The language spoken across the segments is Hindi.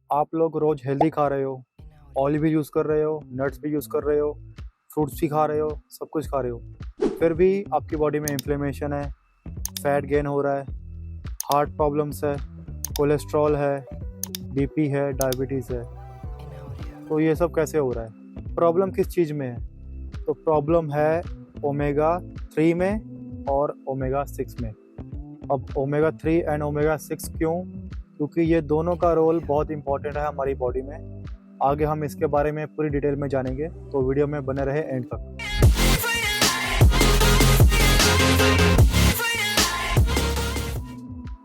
आप लोग रोज़ हेल्दी खा रहे हो, ऑयल भी यूज़ कर रहे हो, नट्स भी यूज़ कर रहे हो, फ्रूट्स भी खा रहे हो, सब कुछ खा रहे हो। फिर भी आपकी बॉडी में इन्फ्लेमेशन है, फैट गेन हो रहा है, हार्ट प्रॉब्लम्स है, कोलेस्ट्रॉल है, बीपी है, डायबिटीज़ है। तो ये सब कैसे हो रहा है? प्रॉब्लम किस चीज़ में है? तो प्रॉब्लम है ओमेगा 3 में और ओमेगा 6 में। अब ओमेगा 3 एंड ओमेगा 6 क्यों? क्योंकि ये दोनों का रोल बहुत इम्पोर्टेंट है हमारी बॉडी में। आगे हम इसके बारे में पूरी डिटेल में जानेंगे, तो वीडियो में बने रहे एंड तक।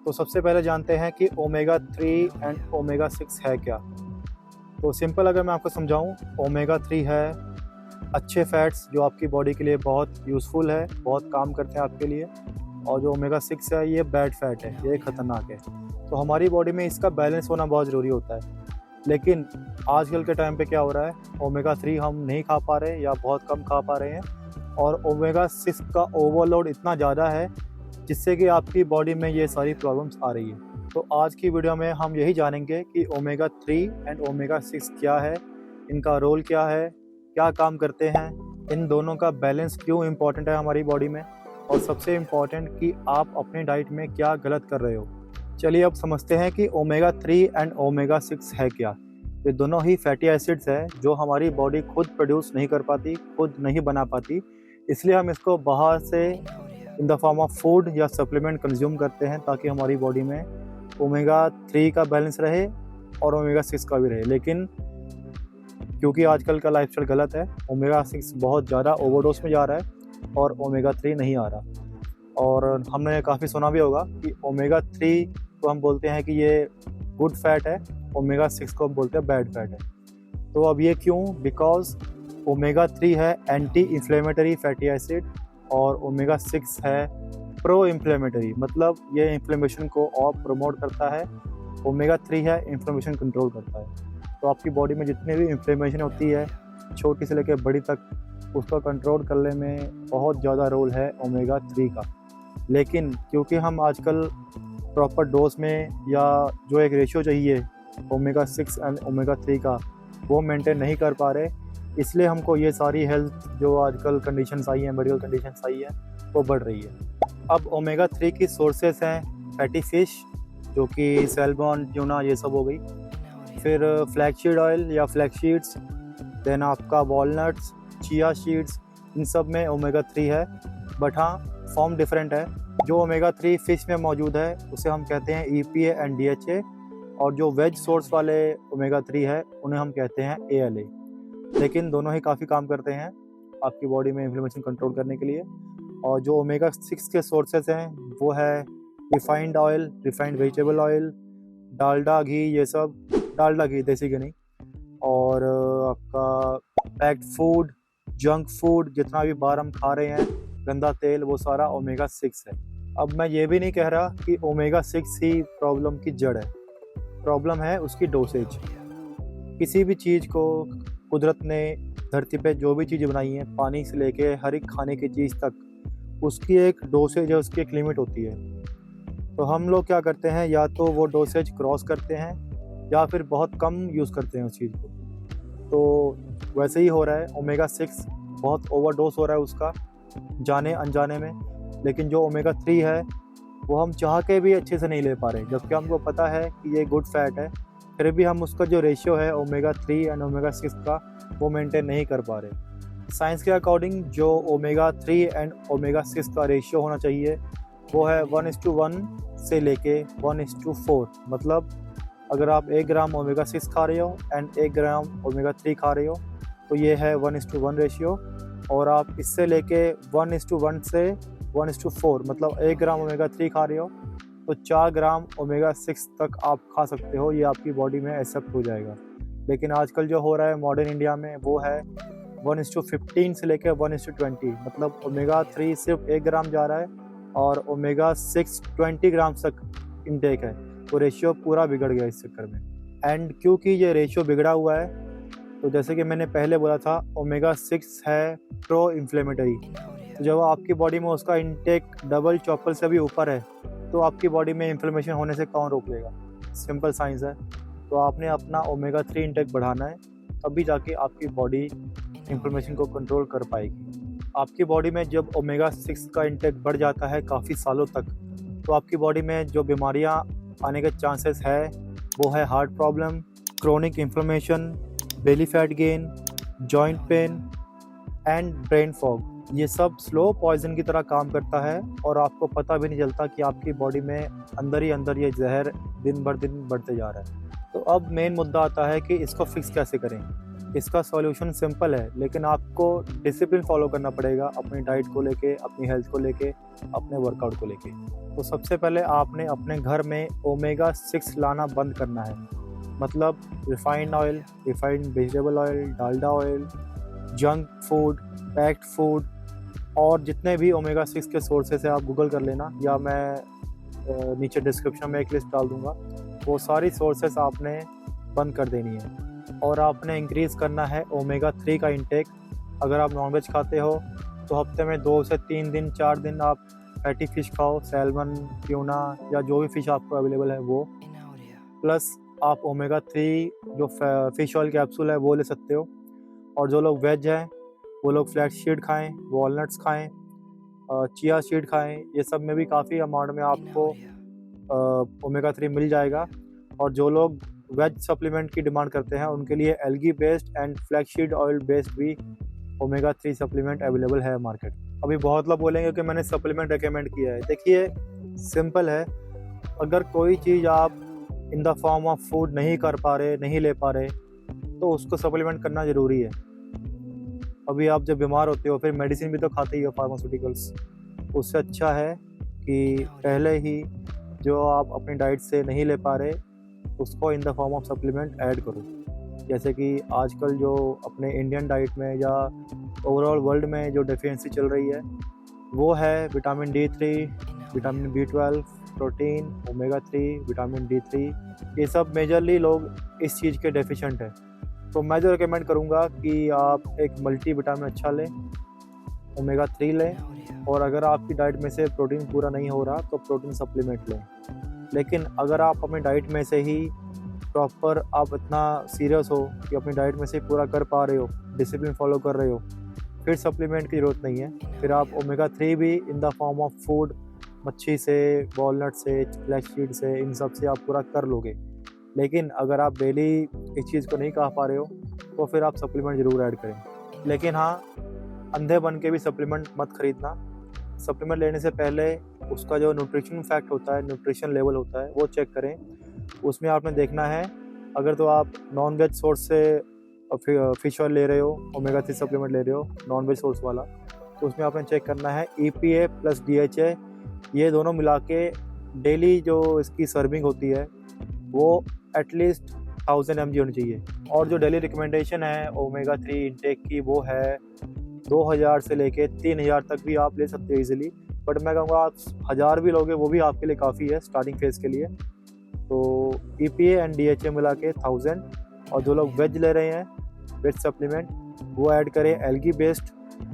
तो सबसे पहले जानते हैं कि ओमेगा 3 एंड ओमेगा 6 है क्या? तो सिंपल अगर मैं आपको समझाऊँ, ओमेगा 3 है अच्छे फैट्स जो आपकी बॉडी के लिए बहुत यूज़फुल है, बहुत काम करते हैं आपके लिए। और जो ओमेगा 6 है ये बैड फैट है, ये खतरनाक है। तो हमारी बॉडी में इसका बैलेंस होना बहुत ज़रूरी होता है। लेकिन आजकल के टाइम पे क्या हो रहा है, ओमेगा 3 हम नहीं खा पा रहे या बहुत कम खा पा रहे हैं, और ओमेगा 6 का ओवरलोड इतना ज़्यादा है जिससे कि आपकी बॉडी में ये सारी प्रॉब्लम्स आ रही है। तो आज की वीडियो में हम यही जानेंगे कि ओमेगा 3 एंड ओमेगा 6 क्या है, इनका रोल क्या है, क्या काम करते हैं, इन दोनों का बैलेंस क्यों इम्पोर्टेंट है हमारी बॉडी में, और सबसे इम्पोर्टेंट कि आप अपनी डाइट में क्या गलत कर रहे हो। चलिए अब समझते हैं कि ओमेगा 3 एंड ओमेगा 6 है क्या। ये दोनों ही फैटी एसिड्स हैं जो हमारी बॉडी खुद प्रोड्यूस नहीं कर पाती, खुद नहीं बना पाती, इसलिए हम इसको बाहर से in the form of food या सप्लीमेंट कंज्यूम करते हैं ताकि हमारी बॉडी में ओमेगा 3 का बैलेंस रहे और ओमेगा 6 का भी रहे। लेकिन क्योंकि आजकल का लाइफस्टाइल गलत है, ओमेगा 6 बहुत ज़्यादा ओवरडोज में जा रहा है और ओमेगा 3 नहीं आ रहा। और हमने काफ़ी सुना भी होगा कि ओमेगा 3 को हम बोलते हैं कि ये गुड फैट है, ओमेगा 6 को हम बोलते हैं बैड फैट है। तो अब ये क्यों? बिकॉज ओमेगा 3 है एंटी इन्फ्लेमेटरी फैटी एसिड और ओमेगा 6 है प्रो इन्फ्लेमेटरी, मतलब ये इन्फ्लेमेशन को और प्रमोट करता है। ओमेगा 3 है इन्फ्लेमेशन कंट्रोल करता है। तो आपकी बॉडी में जितनी भी इन्फ्लेमेशन होती है, छोटी से लेकर बड़ी तक, उसको कंट्रोल करने में बहुत ज़्यादा रोल है ओमेगा 3 का। लेकिन क्योंकि हम आजकल प्रॉपर डोज में या जो एक रेशियो चाहिए ओमेगा 6 एंड ओमेगा 3 का, वो मेंटेन नहीं कर पा रहे, इसलिए हमको ये सारी हेल्थ जो आजकल कंडीशंस आई हैं, मेडिकल कंडीशंस आई हैं, वो बढ़ रही है। अब ओमेगा 3 की सोर्सेस हैं फैटी फिश, जो कि सैल्मन, ट्यूना, ये सब हो गई। फिर फ्लैक्ससीड ऑयल या फ्लैक्स सीड्स, देन आपका वॉलनट्स, चिया सीड्स, इन सब में ओमेगा 3 है। बट हाँ, फॉर्म डिफरेंट है। जो ओमेगा 3 फिश में मौजूद है उसे हम कहते हैं EPA एंड DHA, और जो वेज सोर्स वाले ओमेगा 3 है उन्हें हम कहते हैं ALA। लेकिन दोनों ही काफ़ी काम करते हैं आपकी बॉडी में इन्फ्लेमेशन कंट्रोल करने के लिए। और जो ओमेगा 6 के सोर्सेज हैं वो है refined oil, refined vegetable oil, Dalda घी, ये सब, डालडा घी, देसी घी नहीं, और आपका पैक्ड फूड, जंक फूड, जितना भी बाहर हम खा रहे हैं, गंदा तेल, वो सारा ओमेगा 6 है। अब मैं ये भी नहीं कह रहा कि ओमेगा 6 ही प्रॉब्लम की जड़ है, प्रॉब्लम है उसकी डोसेज। किसी भी चीज़ को कुदरत ने धरती पे जो भी चीज़ बनाई है, पानी से लेके हर एक खाने की चीज़ तक, उसकी एक डोसेज है, उसकी एक लिमिट होती है। तो हम लोग क्या करते हैं, या तो वो डोसेज क्रॉस करते हैं या फिर बहुत कम यूज़ करते हैं उस चीज़ को। तो वैसे ही हो रहा है, ओमेगा 6 बहुत ओवरडोज हो रहा है उसका, जाने अनजाने में। लेकिन जो ओमेगा 3 है वो हम चाह के भी अच्छे से नहीं ले पा रहे, जबकि हमको पता है कि ये गुड फैट है, फिर भी हम उसका जो रेशियो है ओमेगा 3 एंड ओमेगा 6 का, वो मेंटेन नहीं कर पा रहे। साइंस के अकॉर्डिंग जो ओमेगा 3 एंड ओमेगा 6 का रेशियो होना चाहिए वो है 1:1 से लेके 1:4। मतलब अगर आप 1 ग्राम ओमेगा 6 खा रहे हो एंड 1 ग्राम ओमेगा 3 खा रहे हो, तो ये है 1:1 रेशियो। और आप इससे लेके 1:1 से 1:4, मतलब 1 ग्राम ओमेगा 3 खा रहे हो तो 4 ग्राम ओमेगा 6 तक आप खा सकते हो, ये आपकी बॉडी में एक्सेप्ट हो जाएगा। लेकिन आजकल जो हो रहा है मॉडर्न इंडिया में वो है 1:15 से लेकर 1:20, मतलब ओमेगा 3 सिर्फ 1 ग्राम जा रहा है और ओमेगा 6 20 ग्राम तक इनटेक है। तो रेशियो पूरा बिगड़ गया इस चक्कर में। एंड क्योंकि ये रेशियो बिगड़ा हुआ है, तो जैसे कि मैंने पहले बोला था, ओमेगा 6 है प्रो इन्फ्लेमेटरी। तो जब आपकी बॉडी में उसका इनटेक डबल चौपल से भी ऊपर है, तो आपकी बॉडी में इन्फ्लेमेशन होने से कौन रोक लेगा? सिंपल साइंस है। तो आपने अपना ओमेगा 3 इंटेक बढ़ाना है, तभी जाके आपकी बॉडी इन्फ्लेमेशन को कंट्रोल कर पाएगी। आपकी बॉडी में जब ओमेगा 6 का इंटेक बढ़ जाता है काफ़ी सालों तक, तो आपकी बॉडी में जो बीमारियां आने के चांसेस है वो है heart problem, chronic inflammation, belly fat gain, joint pain and brain fog. ये सब स्लो पॉइजन की तरह काम करता है और आपको पता भी नहीं चलता कि आपकी बॉडी में अंदर ही अंदर ये जहर दिन भर दिन बढ़ते जा रहा है। तो अब मेन मुद्दा आता है कि इसको फिक्स कैसे करें। इसका सॉल्यूशन सिंपल है, लेकिन आपको डिसिप्लिन फॉलो करना पड़ेगा अपनी डाइट को लेके, अपनी हेल्थ को लेके, अपने वर्कआउट को लेके। तो सबसे पहले आपने अपने घर में ओमेगा 6 लाना बंद करना है। मतलब refined oil, refined vegetable oil, Dalda oil, junk food, packed food और जितने भी ओमेगा 6 के सोर्सेस है आप गूगल कर लेना, या मैं नीचे डिस्क्रिप्शन में एक लिस्ट डाल दूंगा। वो सारी सोर्सेस आपने बंद कर देनी है और आपने इंक्रीज़ करना है ओमेगा 3 का इंटेक। अगर आप नॉनवेज खाते हो तो हफ्ते में 2 से 3 दिन 4 दिन आप फैटी फ़िश खाओ, सैल्मन, ट्यूना या जो भी फ़िश आपको अवेलेबल है वो। प्लस आप ओमेगा 3 जो फ़िश ऑयल कैप्सूल है वो ले सकते हो। और जो लोग वेज हैं वो लोग फ्लैक्स सीड खाएँ, वॉलनट्स खाएँ, चिया सीड खाएँ। ये सब में भी काफ़ी अमाउंट में आपको ओमेगा 3 मिल जाएगा। और जो लोग वेज सप्लीमेंट की डिमांड करते हैं उनके लिए algae based and flaxseed oil based भी ओमेगा 3 सप्लीमेंट अवेलेबल है मार्केट। अभी बहुत लोग बोलेंगे कि मैंने सप्लीमेंट रेकमेंड किया है। देखिए सिंपल है, अगर कोई चीज़ आप in the form of food नहीं कर पा रहे, नहीं ले पा रहे, तो उसको सप्लीमेंट करना ज़रूरी है। अभी आप जब बीमार होते हो फिर मेडिसिन भी तो खाते ही हो, फार्मास्यूटिकल्स। उससे अच्छा है कि पहले ही जो आप अपनी डाइट से नहीं ले पा रहे उसको in the form of supplement add करो। जैसे कि आजकल जो अपने इंडियन डाइट में या ओवरऑल वर्ल्ड में जो डेफिशिएंसी चल रही है वो है vitamin D3, vitamin B12, protein, omega 3, vitamin D3। ये सब मेजरली लोग इस चीज़ के डेफिशिएंट हैं। तो मैं जो रिकमेंड करूँगा कि आप एक मल्टी विटामिन अच्छा लें, ओमेगा 3 लें, और अगर आपकी डाइट में से प्रोटीन पूरा नहीं हो रहा तो प्रोटीन सप्लीमेंट लें। लेकिन अगर आप अपनी डाइट में से ही प्रॉपर आप इतना सीरियस हो कि अपनी डाइट में से ही पूरा कर पा रहे हो, डिसिप्लिन फॉलो कर रहे हो, फिर सप्लीमेंट की ज़रूरत नहीं है। फिर आप ओमेगा 3 भी in the form of food, मच्छी से, वॉलनट से, फ्लैक्स सीड से, इन सब से आप पूरा कर लोगे। लेकिन अगर आप डेली इस चीज़ को नहीं खा पा रहे हो तो फिर आप सप्लीमेंट ज़रूर ऐड करें। लेकिन हाँ, अंधे बन के भी सप्लीमेंट मत खरीदना। सप्लीमेंट लेने से पहले उसका जो न्यूट्रिशन फैक्ट होता है, न्यूट्रिशन लेवल होता है, वो चेक करें। उसमें आपने देखना है, अगर तो आप नॉन वेज सोर्स से फ़िश ऑयल ले रहे हो, ओमेगा 3 सप्लीमेंट ले रहे हो नॉन वेज सोर्स वाला, तो उसमें आपने चेक करना है EPA प्लस DHA, ये दोनों मिला के डेली जो इसकी सर्विंग होती है वो एटलीस्ट 1000 mg होनी चाहिए। और जो डेली रिकमेंडेशन है ओमेगा 3 इंटेक की वो है 2000 से लेके 3000 तक भी आप ले सकते हो ईजिली। बट मैं कहूँगा आप 1000 भी लोगे वो भी आपके लिए काफ़ी है स्टार्टिंग फेज़ के लिए। तो EPA एंड DHA मिला के 1000। और जो लोग वेज ले रहे हैं, वेज सप्लीमेंट, वो ऐड करें एल्गी बेस्ड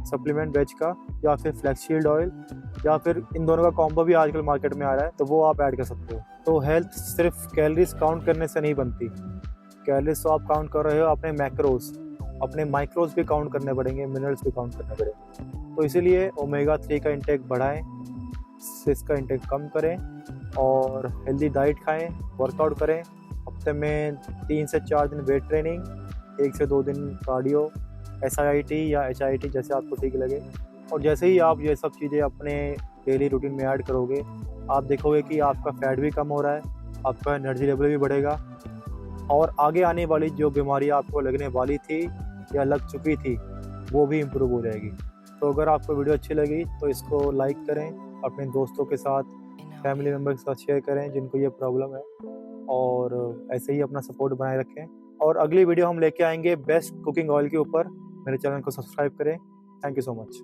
सप्लीमेंट वेज का, या फिर फ्लैक्ससीड ऑयल, या फिर इन दोनों का कॉम्बो भी आजकल मार्केट में आ रहा है, तो वो आप ऐड कर सकते हो। तो हेल्थ सिर्फ कैलोरीज काउंट करने से नहीं बनती। कैलोरीज तो आप काउंट कर रहे हो, अपने मैक्रोज, अपने माइक्रोज भी काउंट करने पड़ेंगे, मिनरल्स भी काउंट करने पड़ेंगे। तो इसीलिए ओमेगा 3 का इंटेक बढ़ाएं, 6 का इंटेक कम करें और हेल्दी डाइट खाएं, वर्कआउट करें। हफ्ते में 3 से 4 दिन वेट ट्रेनिंग, 1 से 2 दिन कार्डियो, SIIT या HIIT जैसे आपको ठीक लगे। और जैसे ही आप ये सब चीज़ें अपने डेली रूटीन में ऐड करोगे, आप देखोगे कि आपका फैट भी कम हो रहा है, आपका एनर्जी लेवल भी बढ़ेगा, और आगे आने वाली जो बीमारी आपको लगने वाली थी या लग चुकी थी वो भी इम्प्रूव हो जाएगी। तो अगर आपको वीडियो अच्छी लगी तो इसको लाइक करें, अपने दोस्तों के साथ, फैमिली मेम्बर के साथ शेयर करें जिनको ये प्रॉब्लम है, और ऐसे ही अपना सपोर्ट बनाए रखें। और अगली वीडियो हम लेके आएंगे बेस्ट कुकिंग ऑयल के ऊपर। मेरे चैनल को सब्सक्राइब करें। Thank you so much.